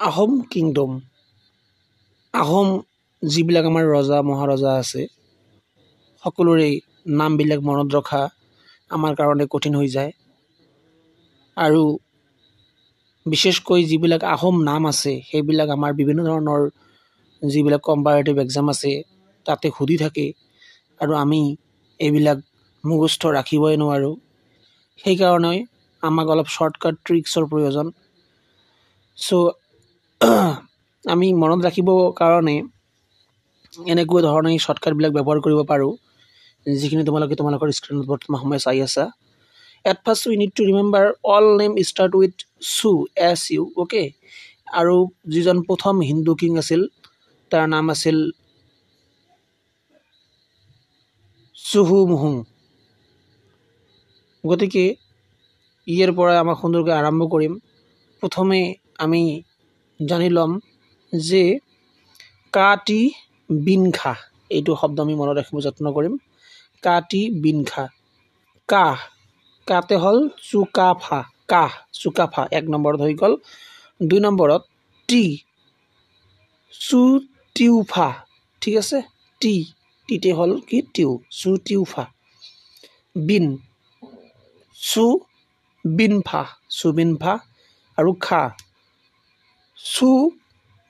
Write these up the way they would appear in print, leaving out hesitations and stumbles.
Ahom kingdom Ahom যিবিলাক আমাৰ ৰজা মহাৰজা আছে সকলোৰে নামবিলাক মনত ৰখা আমাৰ কাৰণে কঠিন হৈ যায় আৰু বিশেষকৈ যিবিলাক আহোম নাম আছে সেইবিলাক আমাৰ বিভিন্ন ধৰণৰ যিবিলাক কম্পাৰেটিভ এক্সাম আছে তাতে সুধি থাকে আৰু আমি এইবিলাক মুখস্থ ৰাখিবই নোৱাৰোঁ সেইকাৰণে আমাক অলপ শ্বৰ্টকাট ট্ৰিক্সৰ প্ৰয়োজন চ' আমি মনত ৰাখিবৰ কাৰণে এনেকুৱা ধৰণে শ্বৰ্টকাটবিলাক ব্যৱহাৰ কৰিব পাৰোঁ যিখিনি তোমালোকৰ স্ক্ৰীনত বৰ্তমান সময় চাই আছা At first we need to remember all name start with Su, S-U, okay? আৰু যিজন প্ৰথম হিন্দু কিং আছিল তাৰ নাম আছিল চুহুমুহুং গতিকে ইয়াৰ পৰা আমাক সুন্দৰকৈ আৰম্ভ কৰিম প্ৰথমে আমি জানি ল'ম যে কাটি বিনখা এইটো শব্দ আমি মনত ৰাখিব যত্ন কৰিম কাটি বিনখা কাহ কাতে হল চুকাফা কাহ চুকাফা এক নম্বৰত হৈ গ'ল দুই নম্বৰত টি চু টিউফা ঠিক আছে টি টিতে হল কি টিউ চু টিউফা বিন চু বিনফা সুবিনফা আৰু খা চু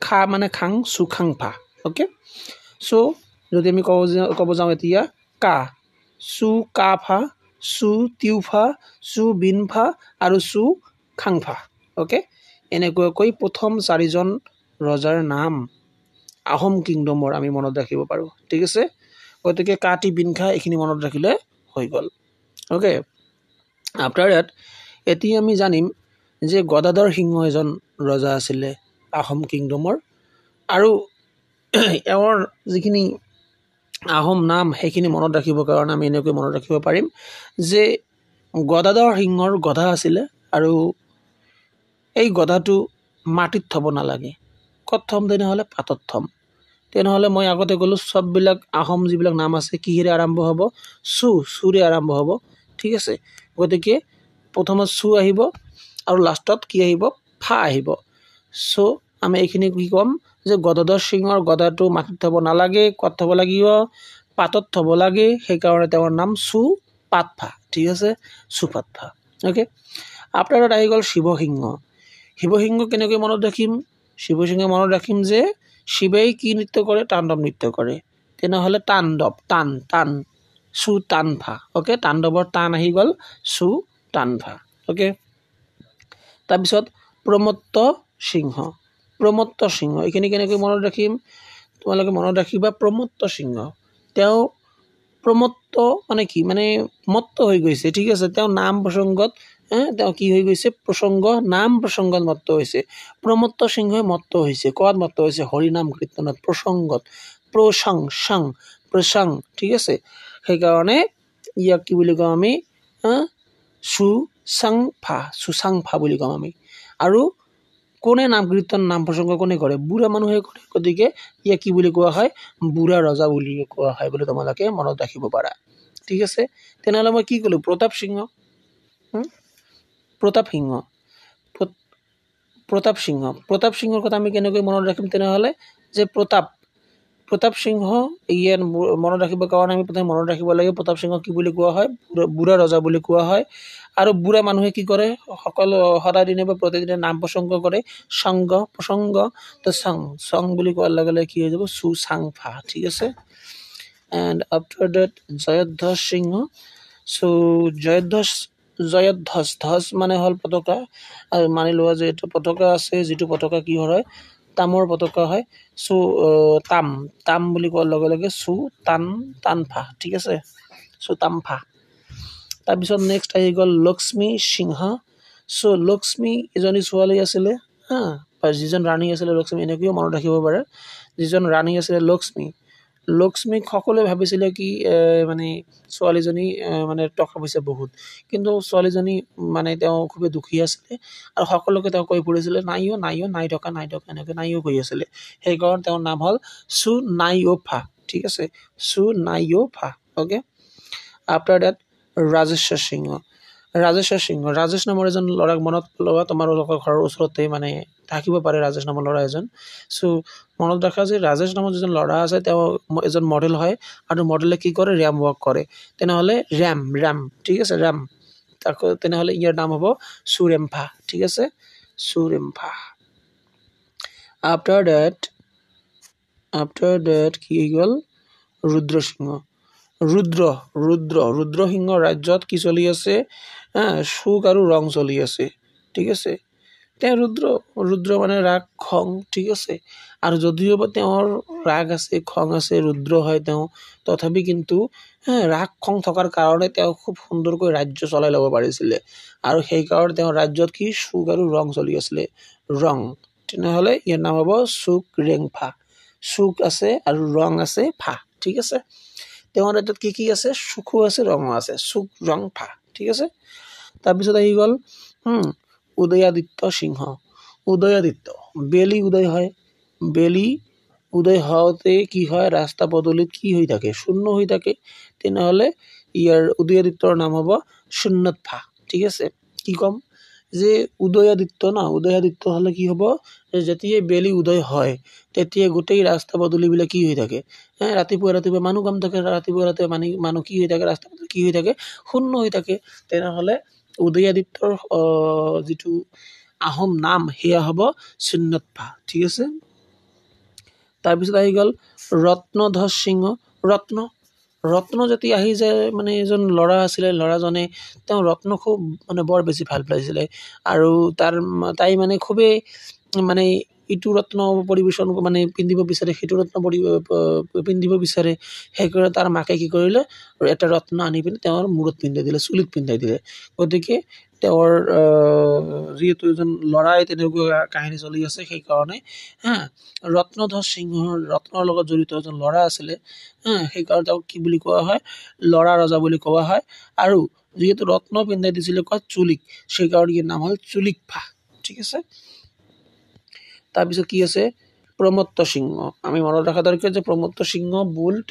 খা মানে খাং সুখাংফা ওকে সো যদি আমি ক'ব যাওঁ এতিয়া কা চু কাফা চু টিউফা চু বিনফা আৰু চু খাংফা ওকে এনেকুৱাকৈ প্ৰথম চাৰিজন ৰজাৰ নাম আহোম কিংডমৰ আমি মনত ৰাখিব পাৰোঁ ঠিক আছে গতিকে কাটি বিনখা এইখিনি মনত ৰাখিলে হৈ গ'ল ওকে আফটাৰ দ্যাট এতিয়া আমি জানিম যে গদাধৰ সিংহ এজন ৰজা আছিলে আহোম কিংডমৰ আৰু এওঁৰ যিখিনি আহোম নাম সেইখিনি মনত ৰাখিবৰ কাৰণে আমি এনেকৈ মনত ৰাখিব পাৰিম যে গদাধৰ সিংহৰ গধা আছিলে আৰু এই গধাটো মাটিত থ'ব নালাগে ক'ত থ'ম তেনেহ'লে পাতত থ'ম তেনেহ'লে মই আগতে ক'লোঁ চববিলাক আহোম যিবিলাক নাম আছে কিহেৰে আৰম্ভ হ'ব চুৰে আৰম্ভ হ'ব ঠিক আছে গতিকে প্ৰথমত চু আহিব আৰু লাষ্টত কি আহিব ফা আহিব চ' আমি এইখিনি কি ক'ম যে গদাধৰ সিংহৰ গদাটো মাটিত থ'ব নালাগে ক'ত থ'ব লাগিব পাতত থ'ব লাগে সেইকাৰণে তেওঁৰ নাম চুপাতফা ঠিক আছে চুপাতফা অ'কে আফটাৰ দ্যাট আহি গ'ল শিৱসিংহ শিৱসিংহ কেনেকৈ মনত ৰাখিম শিৱসিংহ মনত ৰাখিম যে শিৱেই কি নৃত্য কৰে তাণ্ডৱ নৃত্য কৰে তেনেহ'লে তাণ্ডৱ টান চু টানফা অ'কে তাণ্ডৱৰ টান আহি গ'ল চু টানফা অ'কে তাৰপিছত প্ৰমত্ত সিংহ এইখিনি কেনেকৈ মনত ৰাখিম তোমালোকে মনত ৰাখিবা প্ৰমত্ত সিংহ তেওঁ প্ৰমত্ত মানে কি মানে মত্ত হৈ গৈছে ঠিক আছে তেওঁ নাম প্ৰসংগত তেওঁ কি হৈ গৈছে নাম প্ৰসংগত মত্ত হৈছে প্ৰমত্ত সিংহই মত্ত হৈছে ক'ত মত্ত হৈছে হৰিনাম কীৰ্তনত প্ৰসংগত প্ৰসং ঠিক আছে সেইকাৰণে ইয়াক কি বুলি কওঁ আমি সুচাংফা বুলি কওঁ আমি আৰু কোনে নাম কীৰ্তন নাম প্ৰসংগ কোনে কৰে বুঢ়া মানুহে কৰে গতিকে ইয়াক কি বুলি কোৱা হয় বুঢ়া ৰজা বুলি কোৱা হয় বুলি তোমালোকে মনত ৰাখিব পাৰা ঠিক আছে তেনেহ'লে মই কি ক'লোঁ প্ৰতাপ সিংহৰ কথা আমি কেনেকৈ মনত ৰাখিম তেনেহ'লে যে প্ৰতাপ সিংহ ইয়াৰ মনত ৰাখিবৰ কাৰণে আমি প্ৰথমে মনত ৰাখিব লাগে প্ৰতাপ সিংহ কি বুলি কোৱা হয় বুঢ়া ৰজা বুলি কোৱা হয় আৰু বুঢ়া মানুহে কি কৰে সকলো সদায় দিনে বা প্ৰতিদিনে নাম প্ৰসংগ কৰে প্ৰসংগ তো চং বুলি কোৱাৰ লগে লগে কি হৈ যাব সুচাংফা ঠিক আছে এণ্ড আফটাৰ ডেট জয়ধ্বজ সিংহ জয়ধ্বজ মানে হ'ল পতাকা আৰু মানি লোৱা যে এইটো পতাকা আছে যিটো পতাকা কি হয় তামৰ পতাকা হয় তাম বুলি কোৱাৰ লগে লগে টানফা ঠিক আছে তামফা তাৰপিছত নেক্সট আহি গ'ল লক্ষ্মী সিংহ লক্ষ্মী এজনী ছোৱালী আছিলে যিজন ৰাণী আছিলে লক্ষ্মী এনেকৈও মনত ৰাখিব পাৰে যিজন ৰাণী আছিলে লক্ষ্মীক সকলোৱে ভাবিছিলে কি মানে ছোৱালীজনী মানে টকা পইচা বহুত কিন্তু ছোৱালীজনী মানে তেওঁ খুবেই দুখী আছিলে আৰু সকলোকে তেওঁ কৈ ফুৰিছিলে নাই টকা এনেকৈ নাইও কৈ আছিলে সেইকাৰণে তেওঁৰ নাম হ'ল সুনাইয়ফা ঠিক আছে সুনাইয়ফা অ'কে আফটাৰ ডেট ৰাজেশ্বৰ সিংহ ৰাজেশ নামৰ এজন ল'ৰাক মনত লোৱা তোমালোকৰ ঘৰৰ ওচৰতে মানে থাকিব পাৰে ৰাজেশ নামৰ ল'ৰা এজন চ' মনত ৰাখা যে ৰাজেশ নামৰ যিজন ল'ৰা আছে তেওঁ এজন মডেল হয় আৰু মডেলে কি কৰে ৰেম ৱাক কৰে তেনেহ'লে ৰেম ঠিক আছে ৰেম তাকো তেনেহ'লে ইয়াৰ নাম হ'ব সুৰেম্ফা ঠিক আছে সুৰেম্ফা আফটাৰ ডেট কি হৈ গ'ল ৰুদ্ৰসিংহ ৰুদ্ৰসিংহ ৰাজ্যত কি চলি আছে সুখ আৰু ৰং চলি আছে ঠিক আছে তেওঁ ৰুদ্ৰ মানে ৰাগ খং ঠিক আছে আৰু যদিও বা তেওঁৰ ৰাগ আছে খং আছে ৰুদ্ৰ হয় তেওঁ তথাপি কিন্তু ৰাগ খং থকাৰ কাৰণে তেওঁ খুব সুন্দৰকৈ ৰাজ্য চলাই ল'ব পাৰিছিলে আৰু সেইকাৰণে তেওঁৰ ৰাজ্যত কি সুখ আৰু ৰং চলি আছিলে ৰং তেনেহ'লে ইয়াৰ নাম হ'ব সুখ ৰেংফা সুখ আছে আৰু ৰং আছে ফা ঠিক আছে তেওঁৰ ৰাজ্যত কি আছে সুখো আছে ৰঙো আছে সুখ ৰং ফা ঠিক আছে তাৰপিছত আহি গ'ল উদয়াদিত্য সিংহ বেলি উদয় হয় বেলি উদয় হওঁতে কি হয় ৰাস্তা পদূলিত কি হৈ থাকে শূন্য হৈ থাকে তেনেহ'লে ইয়াৰ উদয়াদিত্যৰ নাম হ'ব শূন্যতফা ঠিক আছে কি ক'ম যে উদয়াদিত্য হ'লে কি হ'ব যেতিয়াই বেলি উদয় হয় তেতিয়া গোটেই ৰাস্তা পদূলিবিলাক কি হৈ থাকে ৰাতিপুৱা মানুহ কাম থাকে ৰাতিপুৱা মানুহ কি হৈ থাকে ৰাস্তা পদূলি কি হৈ থাকে শূন্য হৈ থাকে তেনেহ'লে উদয়াদিত্যৰ যিটো আহোম নাম সেয়া হ'ব শূন্যতফা ঠিক আছে তাৰপিছত আহি গ'ল ৰত্নধ্বজ সিংহ ৰত্ন যেতিয়া আহি যায় মানে এজন ল'ৰা আছিলে ল'ৰাজনে তেওঁ ৰত্ন খুব মানে বৰ বেছি ভাল পাইছিলে আৰু তাই মানে খুবেই মানে ইটো ৰত্ন পৰিবেশন মানে পিন্ধিব বিচাৰে সেইটো ৰত্ন পিন্ধিব বিচাৰে সেইকাৰণে তাৰ মাকে কি কৰিলে এটা ৰত্ন আনি পিনে তেওঁৰ মূৰত পিন্ধাই দিলে চুলিত পিন্ধাই দিলে গতিকে তেওঁৰ যিহেতু এজন ল'ৰাই তেনেকুৱা কাহিনী চলি আছে সেইকাৰণে ৰত্নধ্বজ সিংহৰ ৰত্নৰ লগত জড়িত এজন ল'ৰা আছিলে সেইকাৰণে তেওঁক কি বুলি কোৱা হয় ল'ৰা ৰজা বুলি কোৱা হয় আৰু যিহেতু ৰত্ন পিন্ধাই দিছিলে কয় চুলিক সেইকাৰণে ইয়াৰ নাম হ'ল চুলিকফা ঠিক আছে তাৰপিছত কি আছে প্ৰমত্ত সিংহ আমি মনত ৰখা দৰকাৰ যে প্ৰমত্ত সিংহ বুল্ড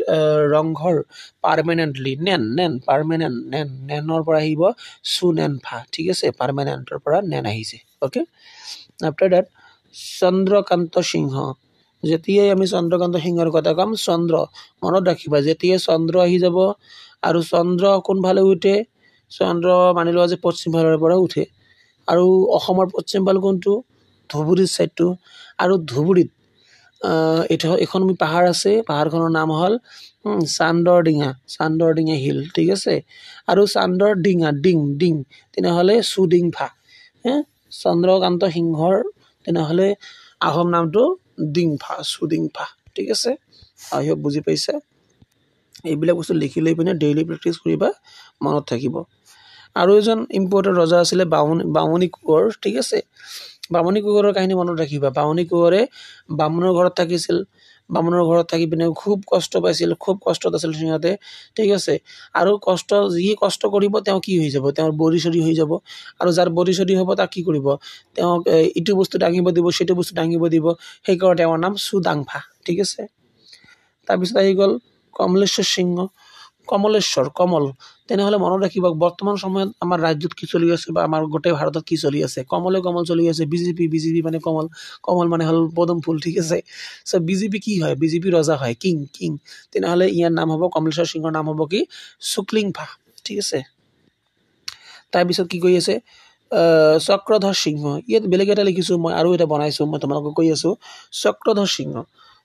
ৰংঘৰ পাৰ্মানেণ্টলি নেনৰ পৰা আহিব সুনেনফা ঠিক আছে পাৰ্মানেণ্টৰ পৰা নেন আহিছে অ'কে আফটাৰ ডেট চন্দ্ৰকান্ত সিংহ যেতিয়াই আমি চন্দ্ৰকান্ত সিংহৰ কথা ক'ম চন্দ্ৰ মনত ৰাখিবা যেতিয়াই চন্দ্ৰ আহি যাব আৰু চন্দ্ৰ কোনফালে উঠে চন্দ্ৰ মানি লোৱা যে পশ্চিম ফালৰ পৰা উঠে আৰু অসমৰ পশ্চিম ফাল কোনটো ধুবুৰীৰ ছাইডটো আৰু ধুবুৰীত এখন পাহাৰ আছে পাহাৰখনৰ নাম হ'ল চান্দৰডিঙা হিল ঠিক আছে আৰু চান্দৰডিঙা ডিং তেনেহ'লে সুডিংফা চন্দ্ৰকান্ত সিংহৰ তেনেহ'লে আহোম নামটো সুডিংফা ঠিক আছে আই হোপ বুজি পাইছে এইবিলাক বস্তু লিখি লৈ পিনে ডেইলি প্ৰেক্টিছ কৰিবা মনত থাকিব আৰু এজন ইম্পৰ্টেণ্ট ৰজা আছিলে বামুণী কোঁৱৰ ঠিক আছে বামুণী কোঁৱৰৰ কাহিনী মনত ৰাখিবা বামুণী কোঁৱৰে বামুণৰ ঘৰত থাকিছিল বামুণৰ ঘৰত থাকি পিনে খুব কষ্ট পাইছিল খুব কষ্টত আছিল সিহঁতে ঠিক আছে আৰু যি কষ্ট কৰিব তেওঁ কি হৈ যাব তেওঁৰ বৰি চৰি হৈ যাব আৰু যাৰ বৰি চৰি হ'ব তাক কি কৰিব তেওঁক ইটো বস্তু দাঙিব দিব সেইটো বস্তু দাঙিব দিব সেইকাৰণে তেওঁৰ নাম সুদাংফা ঠিক আছে তাৰপিছত আহি গ'ল কমলেশ্বৰ সিংহ কমল তেনেহ'লে মনত ৰাখিব বৰ্তমান সময়ত আমাৰ ৰাজ্যত কি চলি আছে বা আমাৰ গোটেই ভাৰতত কি চলি আছে কমল চলি আছে বিজেপি মানে কমল মানে হ'ল পদুম ফুল ঠিক আছে চ' বিজেপি কি হয় বিজেপি ৰজা হয় কিং তেনেহ'লে ইয়াৰ নাম হ'ব কমলেশ্বৰ সিংহৰ নাম হ'ব কি শুক্লিংফা ঠিক আছে তাৰপিছত কি কৈ আছে চক্ৰধৰ সিংহ ইয়াত বেলেগ এটা লিখিছোঁ মই আৰু এটা বনাইছোঁ মই তোমালোকক কৈ আছোঁ চক্ৰধৰ সিংহ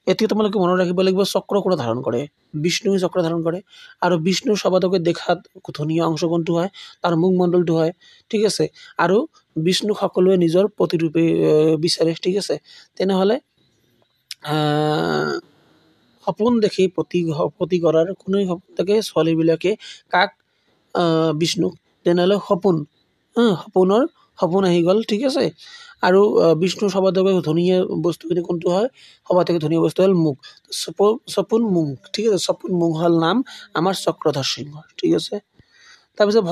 এতিয়া তোমালোকে মনত ৰাখিব লাগিব চক্ৰ কোনে ধাৰণ কৰে বিষ্ণুৱে চক্ৰ ধাৰণ কৰে আৰু বিষ্ণুৰ সবাতোকৈ দেখাত ধুনীয়া অংশ কোনটো হয় তাৰ মুখমণ্ডলটো হয় ঠিক আছে আৰু বিষ্ণুক সকলোৱে নিজৰ প্ৰতিৰূপে বিচাৰে ঠিক আছে তেনেহ'লে সপোন দেখি পতি কৰাৰ কোনোৱে সপোন থাকে ছোৱালীবিলাকে কাক বিষ্ণুক তেনেহ'লে সপোন আহি গ'ল ঠিক আছে আৰু বিষ্ণুৰ সবাতোকৈ ধুনীয়া বস্তুখিনি কোনটো হয় সবাতোকৈ ধুনীয়া বস্তু হ'ল মুখ সপোন মুখ ঠিক আছে সপোন মুখ হ'ল নাম আমাৰ চক্ৰধৰ সিংহ ঠিক আছে তাৰপিছত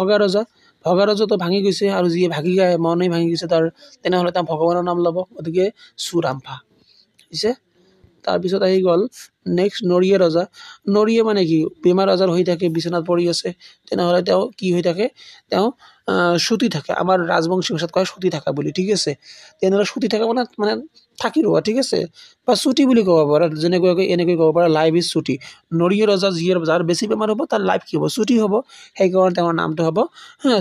ভগা ৰজাটো ভাঙি গৈছে আৰু যিয়ে মনেই ভাঙি গৈছে তেনেহ'লে তেওঁ ভগৱানৰ নাম ল'ব গতিকে সুৰামফা হৈছে তাৰপিছত আহি গ'ল নেক্সট নৰিয়া ৰজা। নৰিয়া মানে কি, বেমাৰ আজাৰ হৈ থাকে, বিচনাত পৰি আছে, তেনেহ'লে তেওঁ কি হৈ থাকে, তেওঁ সুতি থাকে। আমাৰ ৰাজবংশী ভাষাত কয় সুতি থকা বুলি, ঠিক আছে। তেনেহ'লে সুতি থকা মানে মানে থাকি ৰোৱা, ঠিক আছে, বা চুটি বুলি ক'ব পাৰা। যেনেকুৱাকৈ এনেকৈ ক'ব পাৰা লাইফ ইজ চুটি। নৰিয়া ৰজা যাৰ বেছি বেমাৰ হ'ব তাৰ লাইফ কি হ'ব, চুটি হ'ব। সেইকাৰণে তেওঁৰ নামটো হ'ব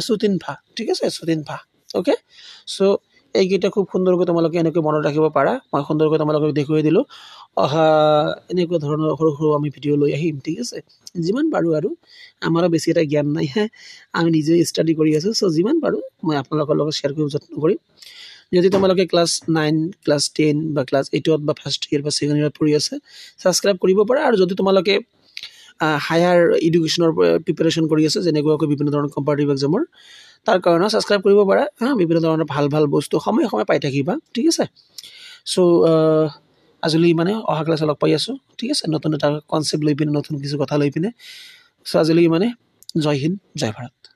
চুতিনফা, ঠিক আছে, চুতিনফা। অ'কে, চ' এইকেইটা খুব সুন্দৰকৈ তোমালোকে এনেকৈ মনত ৰাখিব পাৰা। মই সুন্দৰকৈ তোমালোকক দেখুৱাই দিলোঁ। অহা এনেকুৱা ধৰণৰ সৰু সৰু আমি ভিডিঅ' লৈ আহিম, ঠিক আছে। যিমান পাৰোঁ আৰু, আমাৰো বেছি এটা জ্ঞান নাই, আমি নিজে ষ্টাডি কৰি আছোঁ। চ' যিমান পাৰোঁ মই আপোনালোকৰ লগত শ্বেয়াৰ কৰিব যত্ন কৰিম। যদি তোমালোকে ক্লাছ 9, ক্লাছ 10 বা ক্লাছ 8 বা ফাৰ্ষ্ট ইয়েৰ বা ছেকেণ্ড ইয়েৰত পঢ়ি আছে, ছাবস্ক্ৰাইব কৰিব পাৰা। আৰু যদি তোমালোকে হায়াৰ এডুকেশ্যনৰ প্ৰিপেৰেশ্যন কৰি আছে, যেনেকুৱাকৈ বিভিন্ন ধৰণৰ কম্পাৰেটিভ এক্সামৰ, তাৰ কাৰণেও ছাবস্ক্ৰাইব কৰিব পাৰা। বিভিন্ন ধৰণৰ ভাল ভাল বস্তু সময়ে সময়ে পাই থাকিবা, ঠিক আছে। চ' আজিলৈ মানে অহা ক্লাছত লগ পাই আছোঁ, ঠিক আছে, নতুন এটা কনচেপ্ট লৈ পিনে, নতুন কিছু কথা লৈ পিনে। চ' আজিলৈ মানে জয় হিন্দ, জয় ভাৰত।